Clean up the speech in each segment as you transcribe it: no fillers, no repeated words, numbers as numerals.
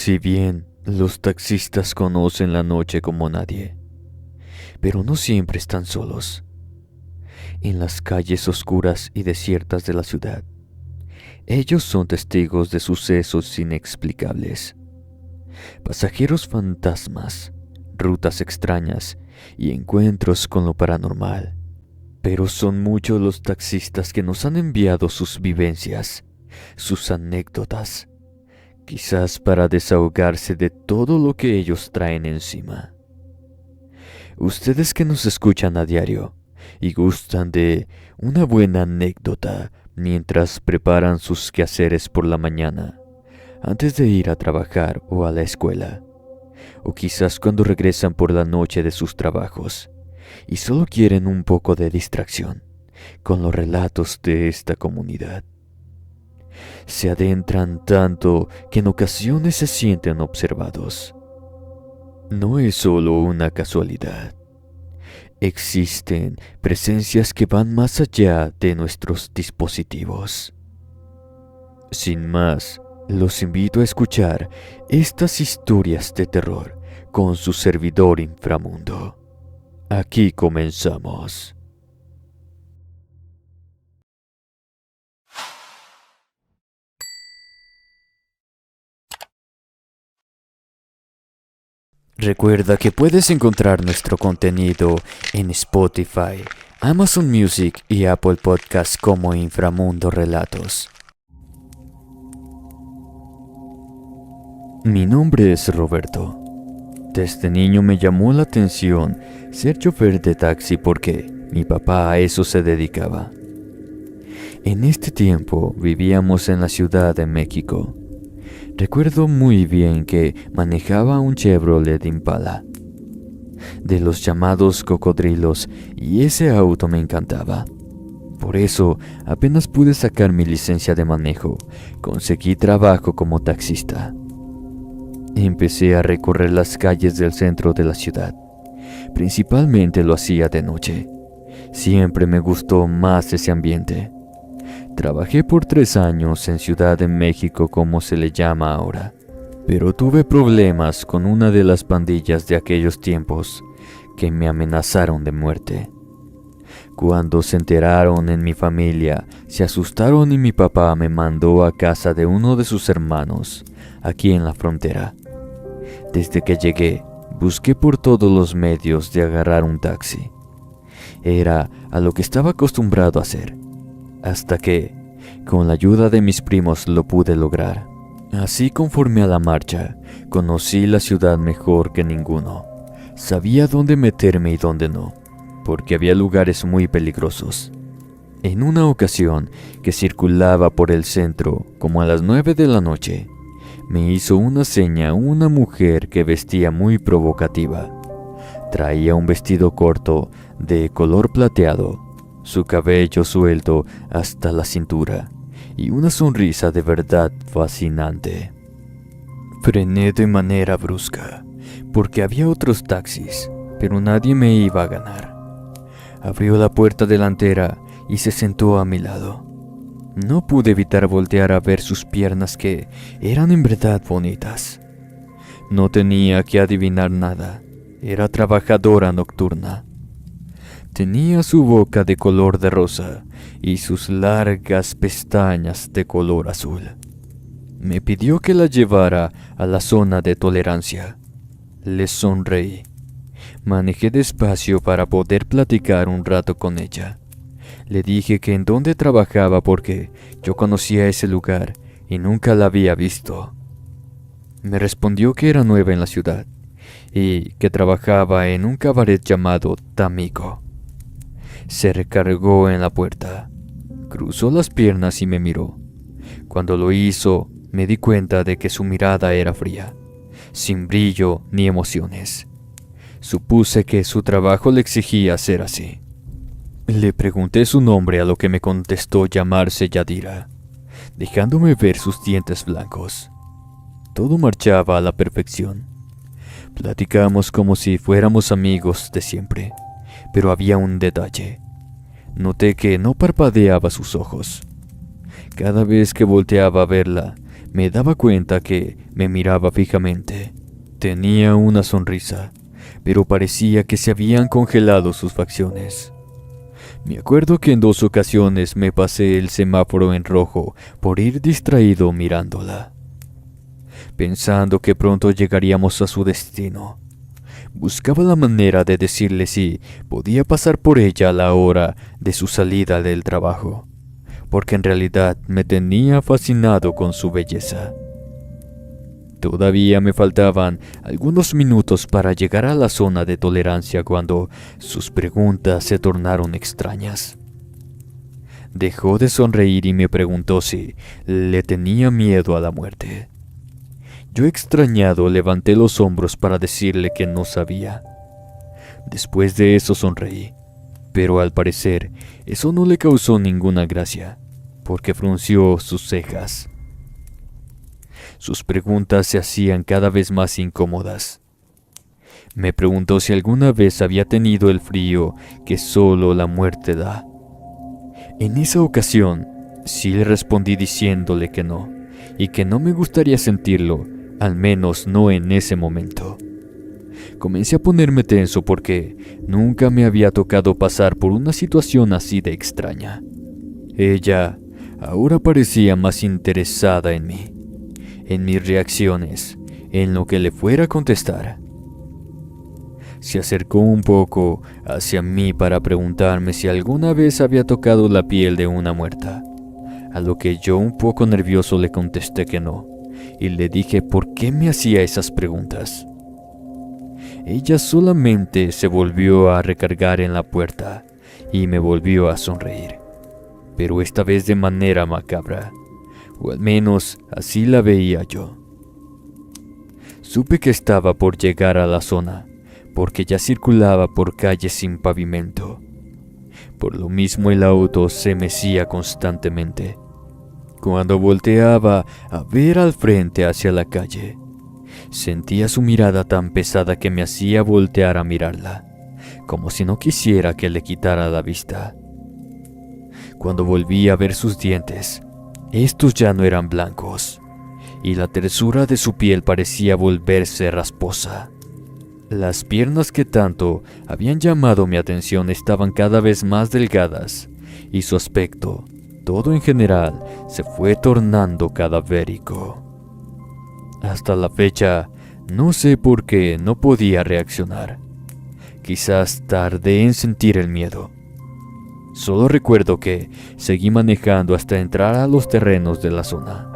Si bien los taxistas conocen la noche como nadie, pero no siempre están solos. En las calles oscuras y desiertas de la ciudad, ellos son testigos de sucesos inexplicables, pasajeros fantasmas, rutas extrañas y encuentros con lo paranormal. Pero son muchos los taxistas que nos han enviado sus vivencias, sus anécdotas, quizás para desahogarse de todo lo que ellos traen encima. Ustedes que nos escuchan a diario y gustan de una buena anécdota mientras preparan sus quehaceres por la mañana, antes de ir a trabajar o a la escuela, o quizás cuando regresan por la noche de sus trabajos y solo quieren un poco de distracción con los relatos de esta comunidad. Se adentran tanto que en ocasiones se sienten observados. No es solo una casualidad. Existen presencias que van más allá de nuestros dispositivos. Sin más, los invito a escuchar estas historias de terror con su servidor Inframundo. Aquí comenzamos. Recuerda que puedes encontrar nuestro contenido en Spotify, Amazon Music y Apple Podcasts como Inframundo Relatos. Mi nombre es Roberto. Desde niño me llamó la atención ser chofer de taxi porque mi papá a eso se dedicaba. En este tiempo vivíamos en la Ciudad de México. Recuerdo muy bien que manejaba un Chevrolet Impala, de los llamados cocodrilos, y ese auto me encantaba. Por eso, apenas pude sacar mi licencia de manejo, conseguí trabajo como taxista. Empecé a recorrer las calles del centro de la ciudad. Principalmente lo hacía de noche. Siempre me gustó más ese ambiente. Trabajé por 3 años en Ciudad de México, como se le llama ahora, pero tuve problemas con una de las pandillas de aquellos tiempos que me amenazaron de muerte. Cuando se enteraron en mi familia, se asustaron y mi papá me mandó a casa de uno de sus hermanos, aquí en la frontera. Desde que llegué, busqué por todos los medios de agarrar un taxi. Era a lo que estaba acostumbrado a hacer. Hasta que, con la ayuda de mis primos, lo pude lograr. Así, conforme a la marcha, conocí la ciudad mejor que ninguno. Sabía dónde meterme y dónde no, porque había lugares muy peligrosos. En una ocasión que circulaba por el centro, como a las 9 de la noche, me hizo una seña una mujer que vestía muy provocativa. Traía un vestido corto de color plateado, su cabello suelto hasta la cintura y una sonrisa de verdad fascinante. Frené de manera brusca porque había otros taxis, pero nadie me iba a ganar. Abrió la puerta delantera y se sentó a mi lado. No pude evitar voltear a ver sus piernas, que eran en verdad bonitas. No tenía que adivinar nada, era trabajadora nocturna. Tenía su boca de color de rosa y sus largas pestañas de color azul. Me pidió que la llevara a la zona de tolerancia. Le sonreí. Manejé despacio para poder platicar un rato con ella. Le dije que en dónde trabajaba porque yo conocía ese lugar y nunca la había visto. Me respondió que era nueva en la ciudad y que trabajaba en un cabaret llamado Tamiko. Se recargó en la puerta, cruzó las piernas y me miró. Cuando lo hizo, me di cuenta de que su mirada era fría, sin brillo ni emociones. Supuse que su trabajo le exigía ser así. Le pregunté su nombre, a lo que me contestó llamarse Yadira, dejándome ver sus dientes blancos. Todo marchaba a la perfección. Platicamos como si fuéramos amigos de siempre, pero había un detalle. Noté que no parpadeaba sus ojos. Cada vez que volteaba a verla, Me daba cuenta que me miraba fijamente. Tenía una sonrisa, pero parecía que se habían congelado sus facciones. Me acuerdo que en 2 ocasiones me pasé el semáforo en rojo por ir distraído mirándola, pensando que pronto llegaríamos a su destino. Buscaba la manera de decirle si podía pasar por ella a la hora de su salida del trabajo, porque en realidad me tenía fascinado con su belleza. Todavía me faltaban algunos minutos para llegar a la zona de tolerancia cuando sus preguntas se tornaron extrañas. Dejó de sonreír y me preguntó si le tenía miedo a la muerte. Yo, extrañado, levanté los hombros para decirle que no sabía. Después de eso sonreí, pero al parecer eso no le causó ninguna gracia, porque frunció sus cejas. Sus preguntas se hacían cada vez más incómodas. Me preguntó si alguna vez había tenido el frío que solo la muerte da. En esa ocasión, sí le respondí diciéndole que no, y que no me gustaría sentirlo, al menos no en ese momento. Comencé a ponerme tenso porque nunca me había tocado pasar por una situación así de extraña. Ella ahora parecía más interesada en mí, en mis reacciones, en lo que le fuera a contestar. Se acercó un poco hacia mí para preguntarme si alguna vez había tocado la piel de una muerta, a lo que yo, un poco nervioso, le contesté que no, y le dije por qué me hacía esas preguntas. Ella solamente se volvió a recargar en la puerta y me volvió a sonreír, pero esta vez de manera macabra, o al menos así la veía yo. Supe que estaba por llegar a la zona, porque ya circulaba por calles sin pavimento. Por lo mismo el auto se mecía constantemente. Cuando volteaba a ver al frente hacia la calle, sentía su mirada tan pesada que me hacía voltear a mirarla, como si no quisiera que le quitara la vista. Cuando volví a ver sus dientes, estos ya no eran blancos, y la tersura de su piel parecía volverse rasposa. Las piernas que tanto habían llamado mi atención estaban cada vez más delgadas, y su aspecto, todo en general, se fue tornando cadavérico. Hasta la fecha, no sé por qué no podía reaccionar. Quizás tardé en sentir el miedo. Solo recuerdo que seguí manejando hasta entrar a los terrenos de la zona.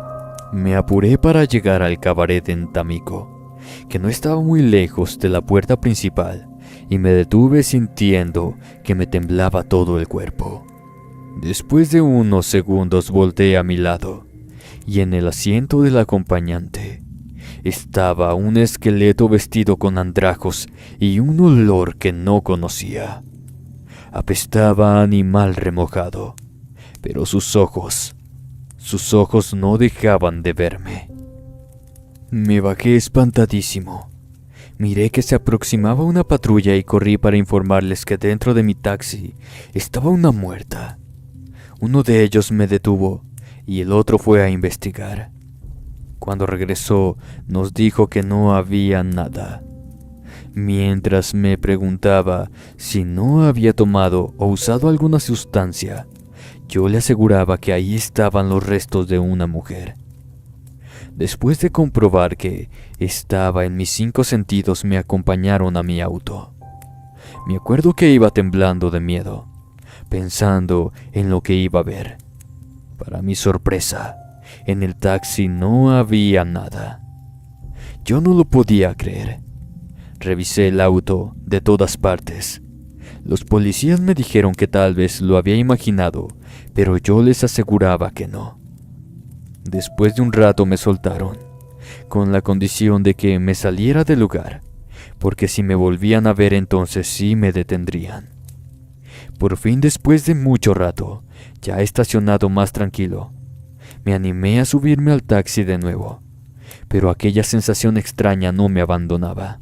Me apuré para llegar al cabaret en Tampico, que no estaba muy lejos de la puerta principal, y me detuve sintiendo que me temblaba todo el cuerpo. Después de unos segundos volteé a mi lado, y en el asiento del acompañante estaba un esqueleto vestido con andrajos y un olor que no conocía. Apestaba a animal remojado, pero sus ojos no dejaban de verme. Me bajé espantadísimo. Miré que se aproximaba una patrulla y corrí para informarles que dentro de mi taxi estaba una muerta. Uno de ellos me detuvo y el otro fue a investigar. Cuando regresó, nos dijo que no había nada. Mientras me preguntaba si no había tomado o usado alguna sustancia, yo le aseguraba que ahí estaban los restos de una mujer. Después de comprobar que estaba en mis 5 sentidos, me acompañaron a mi auto. Me acuerdo que iba temblando de miedo, pensando en lo que iba a ver. Para mi sorpresa, en el taxi no había nada. Yo no lo podía creer. Revisé el auto de todas partes. Los policías me dijeron que tal vez lo había imaginado, pero yo les aseguraba que no. Después de un rato me soltaron, con la condición de que me saliera del lugar, porque si me volvían a ver entonces sí me detendrían. Por fin, después de mucho rato, ya estacionado más tranquilo, me animé a subirme al taxi de nuevo, pero aquella sensación extraña no me abandonaba.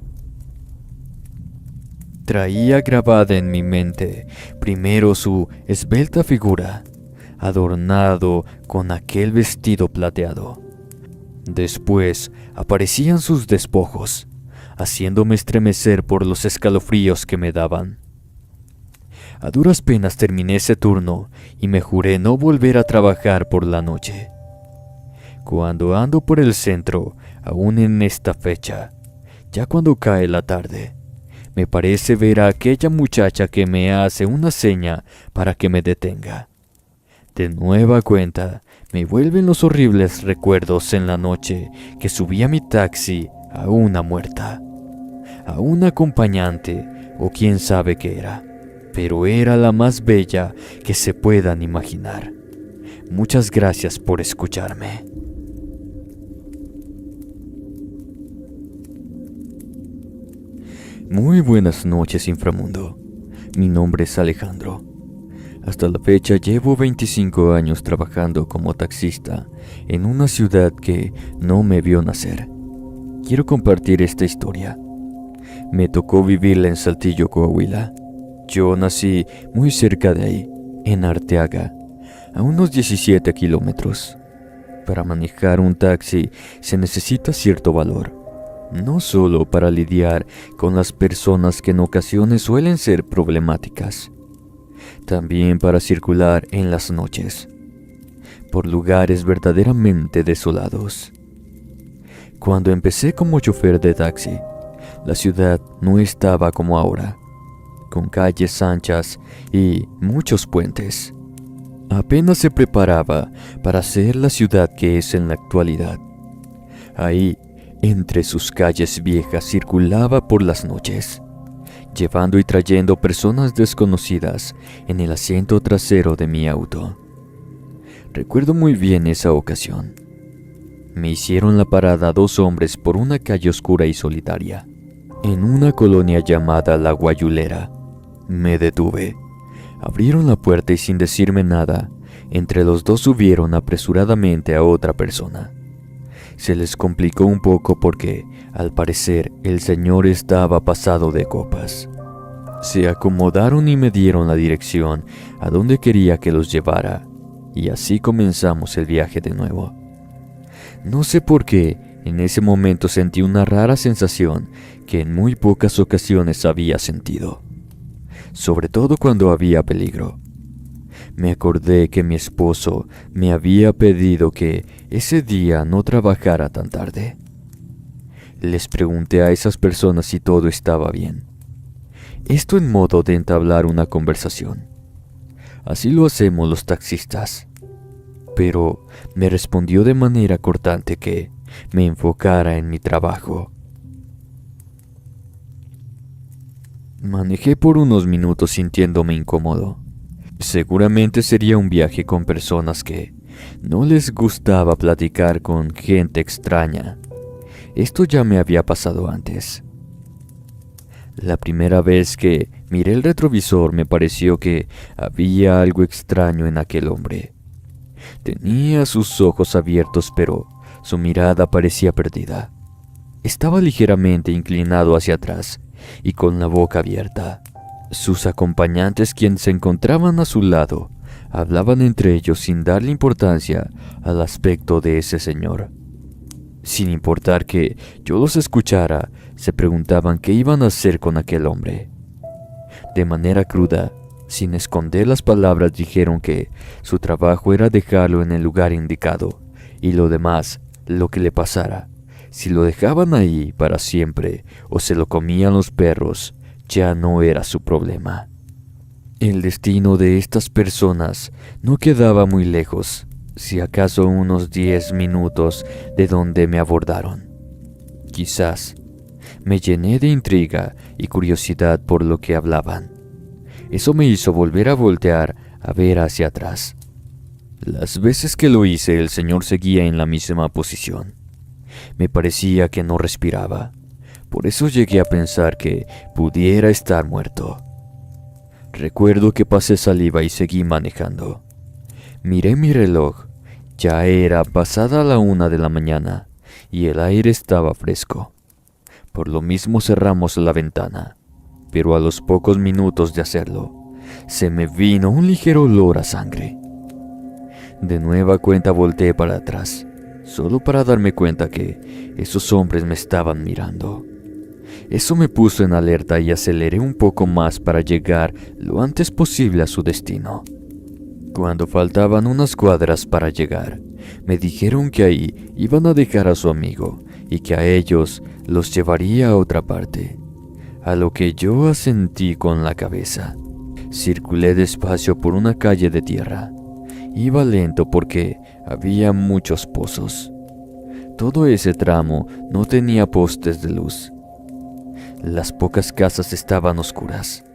Traía grabada en mi mente primero su esbelta figura, adornado con aquel vestido plateado. Después aparecían sus despojos, haciéndome estremecer por los escalofríos que me daban. A duras penas terminé ese turno y me juré no volver a trabajar por la noche. Cuando ando por el centro, aún en esta fecha, ya cuando cae la tarde, me parece ver a aquella muchacha que me hace una seña para que me detenga. De nueva cuenta, me vuelven los horribles recuerdos en la noche que subí a mi taxi a una muerta, a una acompañante o quién sabe qué era, pero era la más bella que se puedan imaginar. Muchas gracias por escucharme. Muy buenas noches, inframundo. Mi nombre es Alejandro. Hasta la fecha llevo 25 años trabajando como taxista en una ciudad que no me vio nacer. Quiero compartir esta historia. Me tocó vivirla en Saltillo, Coahuila. Yo nací muy cerca de ahí, en Arteaga, a unos 17 kilómetros. Para manejar un taxi se necesita cierto valor, no solo para lidiar con las personas que en ocasiones suelen ser problemáticas, también para circular en las noches, por lugares verdaderamente desolados. Cuando empecé como chofer de taxi, la ciudad no estaba como ahora, con calles anchas y muchos puentes. Apenas se preparaba para ser la ciudad que es en la actualidad. Ahí, entre sus calles viejas, circulaba por las noches, llevando y trayendo personas desconocidas en el asiento trasero de mi auto. Recuerdo muy bien esa ocasión. Me hicieron la parada 2 hombres por una calle oscura y solitaria, en una colonia llamada La Guayulera. Me detuve. Abrieron la puerta y sin decirme nada, entre los dos subieron apresuradamente a otra persona. Se les complicó un poco porque, al parecer, el señor estaba pasado de copas. Se acomodaron y me dieron la dirección a donde quería que los llevara, y así comenzamos el viaje de nuevo. No sé por qué, en ese momento sentí una rara sensación que en muy pocas ocasiones había sentido, sobre todo cuando había peligro. Me acordé que mi esposo me había pedido que ese día no trabajara tan tarde. Les pregunté a esas personas si todo estaba bien. Esto en modo de entablar una conversación. Así lo hacemos los taxistas. Pero me respondió de manera cortante que me enfocara en mi trabajo. Manejé por unos minutos sintiéndome incómodo. Seguramente sería un viaje con personas que no les gustaba platicar con gente extraña. Esto ya me había pasado antes. La primera vez que miré el retrovisor me pareció que había algo extraño en aquel hombre. Tenía sus ojos abiertos, pero su mirada parecía perdida. Estaba ligeramente inclinado hacia atrás y con la boca abierta. Sus acompañantes, quienes se encontraban a su lado, hablaban entre ellos sin darle importancia al aspecto de ese señor. Sin importar que yo los escuchara, se preguntaban qué iban a hacer con aquel hombre. De manera cruda, sin esconder las palabras, dijeron que su trabajo era dejarlo en el lugar indicado, y lo demás, lo que le pasara, si lo dejaban ahí para siempre o se lo comían los perros, ya no era su problema. El destino de estas personas no quedaba muy lejos, si acaso unos 10 minutos de donde me abordaron. Quizás me llené de intriga y curiosidad por lo que hablaban. Eso me hizo volver a voltear a ver hacia atrás. Las veces que lo hice, el señor seguía en la misma posición. Me parecía que no respiraba. Por eso llegué a pensar que pudiera estar muerto. Recuerdo que pasé saliva y seguí manejando. Miré mi reloj. Ya era pasada la 1 de la mañana y el aire estaba fresco. Por lo mismo cerramos la ventana, pero a los pocos minutos de hacerlo, se me vino un ligero olor a sangre. De nueva cuenta volteé para atrás solo para darme cuenta que esos hombres me estaban mirando. Eso me puso en alerta y aceleré un poco más para llegar lo antes posible a su destino. Cuando faltaban unas cuadras para llegar, me dijeron que ahí iban a dejar a su amigo y que a ellos los llevaría a otra parte, a lo que yo asentí con la cabeza. Circulé despacio por una calle de tierra. Iba lento porque había muchos pozos. Todo ese tramo no tenía postes de luz. Las pocas casas estaban oscuras.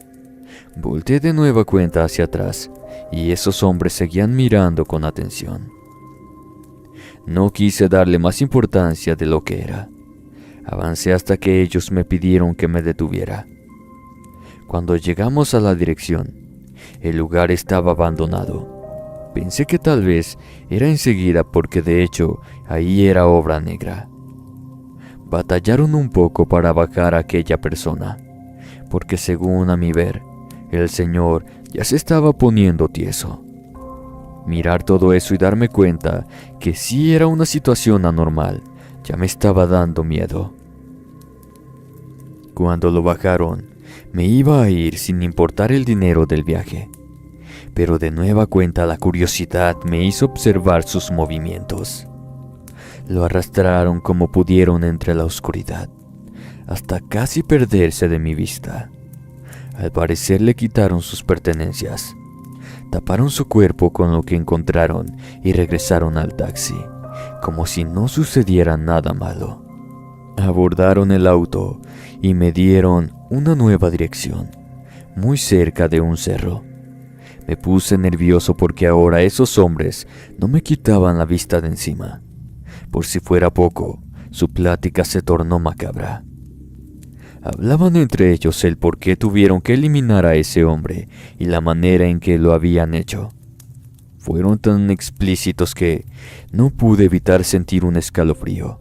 Volteé de nueva cuenta hacia atrás y esos hombres seguían mirando con atención. No quise darle más importancia de lo que era. Avancé hasta que ellos me pidieron que me detuviera. Cuando llegamos a la dirección, el lugar estaba abandonado. Pensé que tal vez era enseguida porque de hecho ahí era obra negra. Batallaron un poco para bajar a aquella persona, porque según a mi ver, el señor ya se estaba poniendo tieso. Mirar todo eso y darme cuenta que sí era una situación anormal, ya me estaba dando miedo. Cuando lo bajaron, me iba a ir sin importar el dinero del viaje, pero de nueva cuenta la curiosidad me hizo observar sus movimientos. Lo arrastraron como pudieron entre la oscuridad, hasta casi perderse de mi vista. Al parecer le quitaron sus pertenencias, taparon su cuerpo con lo que encontraron y regresaron al taxi, como si no sucediera nada malo. Abordaron el auto y me dieron una nueva dirección, muy cerca de un cerro. Me puse nervioso porque ahora esos hombres no me quitaban la vista de encima. Por si fuera poco, su plática se tornó macabra. Hablaban entre ellos el por qué tuvieron que eliminar a ese hombre y la manera en que lo habían hecho. Fueron tan explícitos que no pude evitar sentir un escalofrío.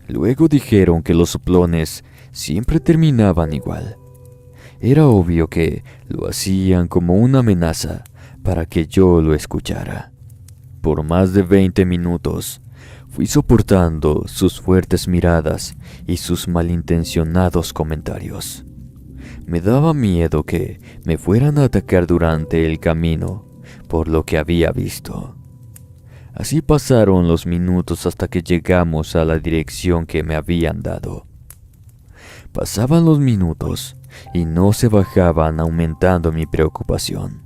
Luego dijeron que los soplones siempre terminaban igual. Era obvio que lo hacían como una amenaza para que yo lo escuchara. Por más de 20 minutos, fui soportando sus fuertes miradas y sus malintencionados comentarios. Me daba miedo que me fueran a atacar durante el camino, por lo que había visto. Así pasaron los minutos hasta que llegamos a la dirección que me habían dado. Pasaban los minutos y no se bajaban, aumentando mi preocupación.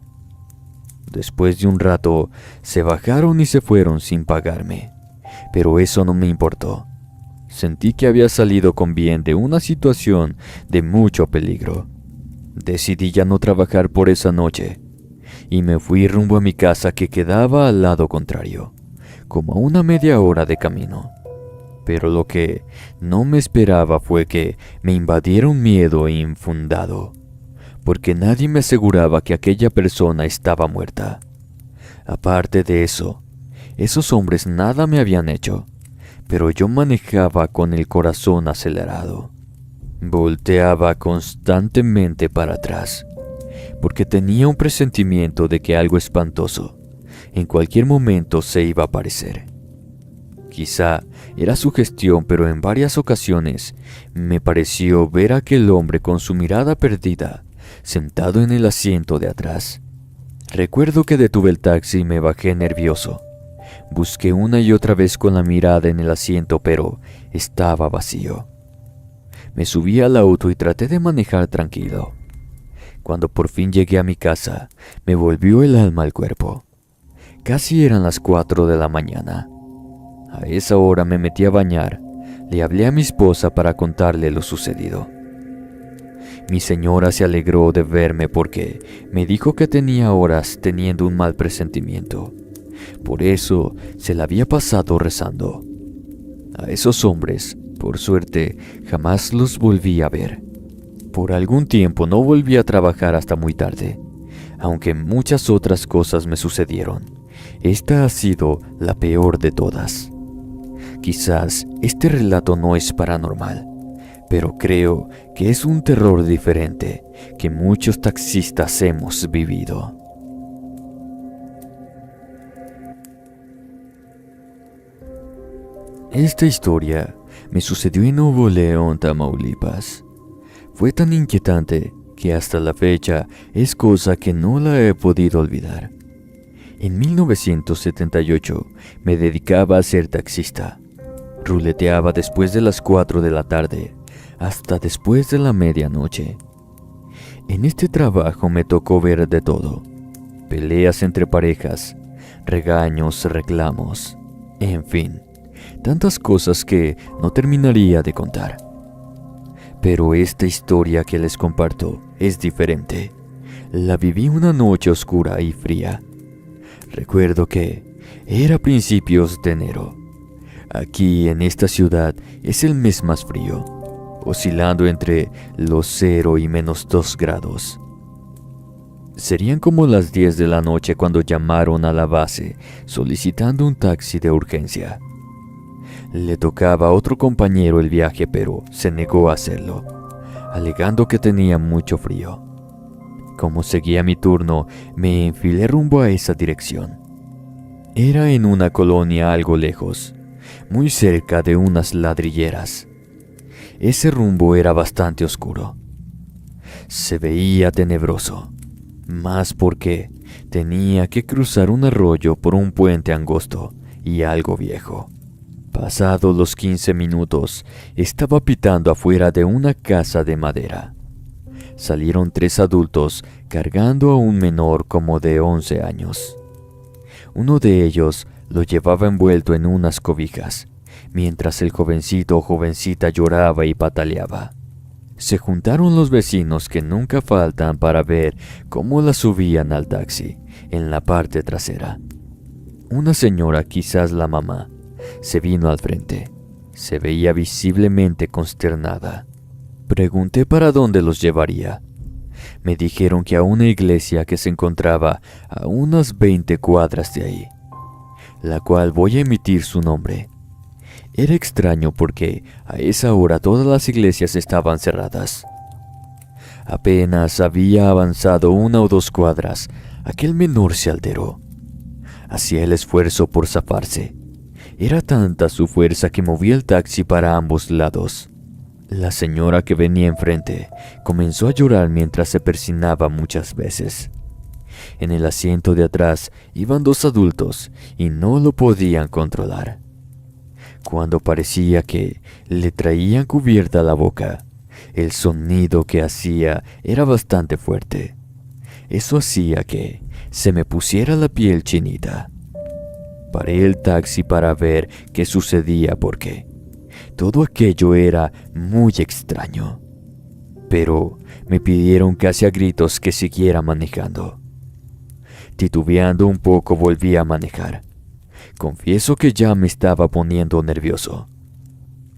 Después de un rato, se bajaron y se fueron sin pagarme. Pero eso no me importó. Sentí que había salido con bien de una situación de mucho peligro. Decidí ya no trabajar por esa noche y me fui rumbo a mi casa, que quedaba al lado contrario, como a una media hora de camino. Pero lo que no me esperaba fue que me invadiera un miedo infundado, porque nadie me aseguraba que aquella persona estaba muerta. Aparte de eso, esos hombres nada me habían hecho, pero yo manejaba con el corazón acelerado. Volteaba constantemente para atrás, porque tenía un presentimiento de que algo espantoso en cualquier momento se iba a aparecer. Quizá era sugestión, pero en varias ocasiones me pareció ver a aquel hombre con su mirada perdida, sentado en el asiento de atrás. Recuerdo que detuve el taxi y me bajé nervioso. Busqué una y otra vez con la mirada en el asiento, pero estaba vacío. Me subí al auto y traté de manejar tranquilo. Cuando por fin llegué a mi casa, me volvió el alma al cuerpo. Casi eran las 4 de la mañana. A esa hora me metí a bañar. Le hablé a mi esposa para contarle lo sucedido. Mi señora se alegró de verme porque me dijo que tenía horas teniendo un mal presentimiento. Por eso se la había pasado rezando. A esos hombres, por suerte, jamás los volví a ver. Por algún tiempo no volví a trabajar hasta muy tarde, aunque muchas otras cosas me sucedieron. Esta ha sido la peor de todas. Quizás este relato no es paranormal, pero creo que es un terror diferente que muchos taxistas hemos vivido. Esta historia me sucedió en Nuevo León, Tamaulipas. Fue tan inquietante que hasta la fecha es cosa que no la he podido olvidar. En 1978 me dedicaba a ser taxista. Ruleteaba después de las 4 de la tarde hasta después de la medianoche. En este trabajo me tocó ver de todo: peleas entre parejas, regaños, reclamos, en fin, tantas cosas que no terminaría de contar. Pero esta historia que les comparto es diferente. La viví una noche oscura y fría. Recuerdo que era principios de enero. Aquí en esta ciudad es el mes más frío, oscilando entre los 0 y -2 grados. Serían como las 10 de la noche cuando llamaron a la base solicitando un taxi de urgencia. Le tocaba a otro compañero el viaje, pero se negó a hacerlo, alegando que tenía mucho frío. Como seguía mi turno, me enfilé rumbo a esa dirección. Era en una colonia algo lejos, muy cerca de unas ladrilleras. Ese rumbo era bastante oscuro. Se veía tenebroso, más porque tenía que cruzar un arroyo por un puente angosto y algo viejo. Pasados los 15 minutos, estaba pitando afuera de una casa de madera. Salieron 3 adultos cargando a un menor como de 11 años. Uno de ellos lo llevaba envuelto en unas cobijas, mientras el jovencito o jovencita lloraba y pataleaba. Se juntaron los vecinos que nunca faltan para ver cómo la subían al taxi en la parte trasera. Una señora, quizás la mamá, se vino al frente. Se veía visiblemente consternada. Pregunté para dónde los llevaría. Me dijeron que a una iglesia que se encontraba a unas 20 cuadras de ahí, la cual voy a emitir su nombre. Era extraño porque a esa hora todas las iglesias estaban cerradas. Apenas había avanzado 1 o 2 cuadras, aquel menor se alteró. Hacía el esfuerzo por zafarse. Era tanta su fuerza que movía el taxi para ambos lados. La señora que venía enfrente comenzó a llorar mientras se persinaba muchas veces. En el asiento de atrás iban 2 adultos y no lo podían controlar. Cuando parecía que le traían cubierta la boca, el sonido que hacía era bastante fuerte. Eso hacía que se me pusiera la piel chinita. Paré el taxi para ver qué sucedía porque todo aquello era muy extraño. Pero me pidieron casi a gritos que siguiera manejando. Titubeando un poco volví a manejar. Confieso que ya me estaba poniendo nervioso.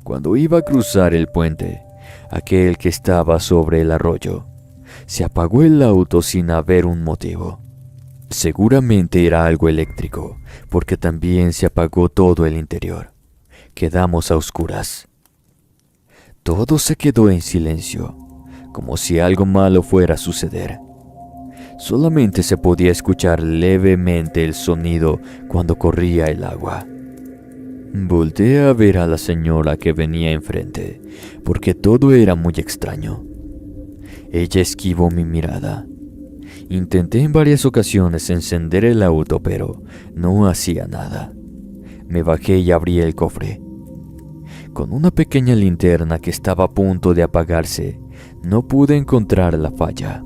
Cuando iba a cruzar el puente, aquel que estaba sobre el arroyo, se apagó el auto sin haber un motivo. Seguramente era algo eléctrico, porque también se apagó todo el interior. Quedamos a oscuras. Todo se quedó en silencio, como si algo malo fuera a suceder. Solamente se podía escuchar levemente el sonido cuando corría el agua. Volteé a ver a la señora que venía enfrente, porque todo era muy extraño. Ella esquivó mi mirada. Intenté en varias ocasiones encender el auto, pero no hacía nada. Me bajé y abrí el cofre. Con una pequeña linterna que estaba a punto de apagarse, no pude encontrar la falla.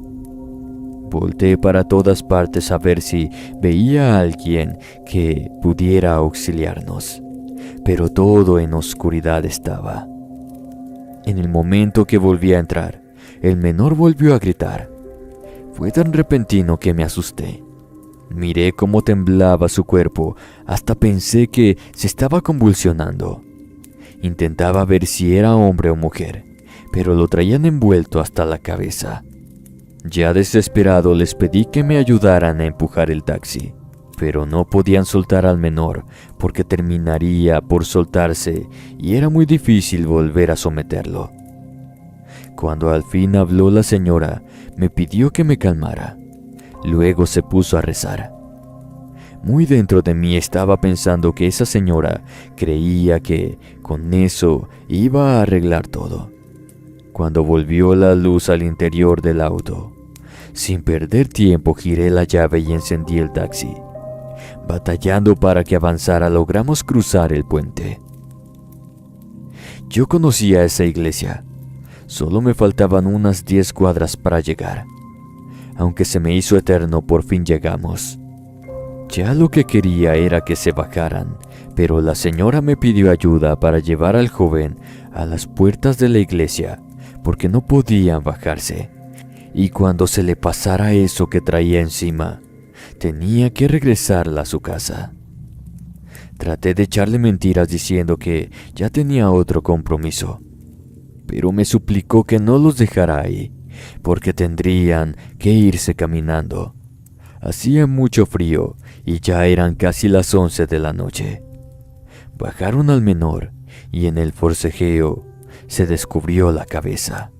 Volteé para todas partes a ver si veía a alguien que pudiera auxiliarnos, pero todo en oscuridad estaba. En el momento que volví a entrar, el menor volvió a gritar. Fue tan repentino que me asusté. Miré cómo temblaba su cuerpo, hasta pensé que se estaba convulsionando. Intentaba ver si era hombre o mujer, pero lo traían envuelto hasta la cabeza. Ya desesperado les pedí que me ayudaran a empujar el taxi, pero no podían soltar al menor porque terminaría por soltarse y era muy difícil volver a someterlo. Cuando al fin habló la señora, me pidió que me calmara. Luego se puso a rezar. Muy dentro de mí estaba pensando que esa señora creía que con eso iba a arreglar todo. Cuando volvió la luz al interior del auto, sin perder tiempo giré la llave y encendí el taxi. Batallando para que avanzara, logramos cruzar el puente. Yo conocía esa iglesia. Solo me faltaban unas 10 cuadras para llegar. Aunque se me hizo eterno, por fin llegamos. Ya lo que quería era que se bajaran, pero la señora me pidió ayuda para llevar al joven a las puertas de la iglesia, porque no podían bajarse. Y cuando se le pasara eso que traía encima, tenía que regresarla a su casa. Traté de echarle mentiras diciendo que ya tenía otro compromiso, pero me suplicó que no los dejara ahí, porque tendrían que irse caminando. Hacía mucho frío y ya eran casi las 11 de la noche. Bajaron al menor y en el forcejeo se descubrió la cabeza.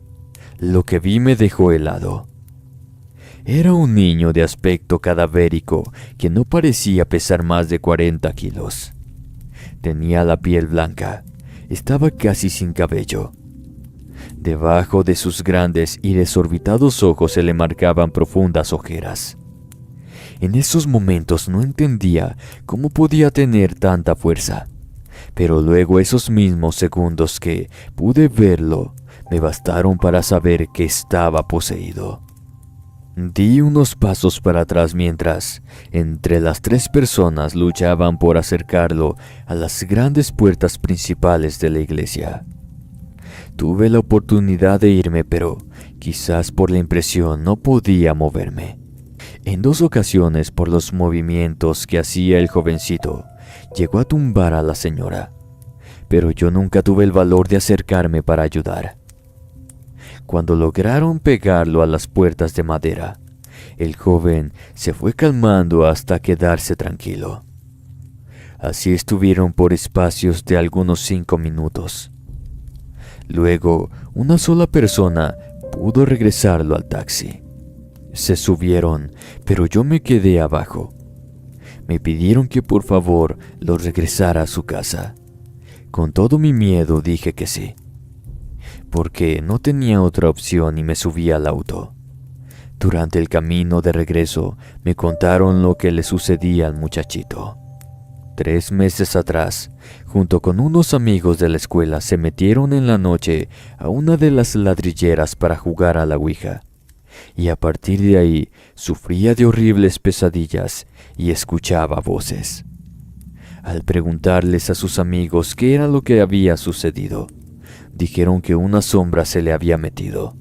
Lo que vi me dejó helado. Era un niño de aspecto cadavérico que no parecía pesar más de 40 kilos. Tenía la piel blanca, estaba casi sin cabello. Debajo de sus grandes y desorbitados ojos se le marcaban profundas ojeras. En esos momentos no entendía cómo podía tener tanta fuerza, pero luego esos mismos segundos que pude verlo me bastaron para saber que estaba poseído. Di unos pasos para atrás mientras, entre las 3 personas luchaban por acercarlo a las grandes puertas principales de la iglesia. Tuve la oportunidad de irme, pero quizás por la impresión no podía moverme. En 2 ocasiones, por los movimientos que hacía el jovencito, llegó a tumbar a la señora, pero yo nunca tuve el valor de acercarme para ayudar. Cuando lograron pegarlo a las puertas de madera, el joven se fue calmando hasta quedarse tranquilo. Así estuvieron por espacios de algunos 5 minutos. Luego, una sola persona pudo regresarlo al taxi. Se subieron, pero yo me quedé abajo. Me pidieron que por favor lo regresara a su casa. Con todo mi miedo dije que sí, porque no tenía otra opción y me subí al auto. Durante el camino de regreso me contaron lo que le sucedía al muchachito. 3 meses atrás, junto con unos amigos de la escuela, se metieron en la noche a una de las ladrilleras para jugar a la ouija. Y a partir de ahí sufría de horribles pesadillas y escuchaba voces. Al preguntarles a sus amigos qué era lo que había sucedido, dijeron que una sombra se le había metido.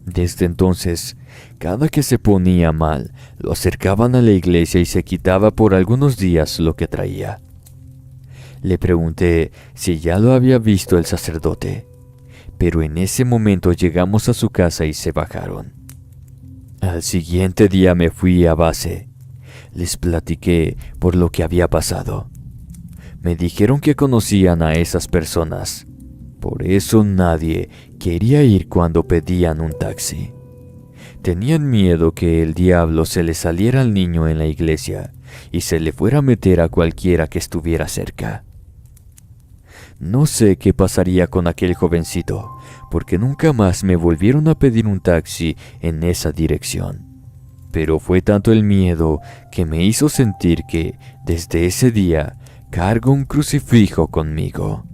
Desde entonces, cada que se ponía mal, lo acercaban a la iglesia y se quitaba por algunos días lo que traía. Le pregunté si ya lo había visto el sacerdote, pero en ese momento llegamos a su casa y se bajaron. Al siguiente día me fui a base. Les platiqué por lo que había pasado. Me dijeron que conocían a esas personas. Por eso nadie quería ir cuando pedían un taxi. Tenían miedo que el diablo se le saliera al niño en la iglesia y se le fuera a meter a cualquiera que estuviera cerca. No sé qué pasaría con aquel jovencito, porque nunca más me volvieron a pedir un taxi en esa dirección. Pero fue tanto el miedo que me hizo sentir que, desde ese día, cargo un crucifijo conmigo.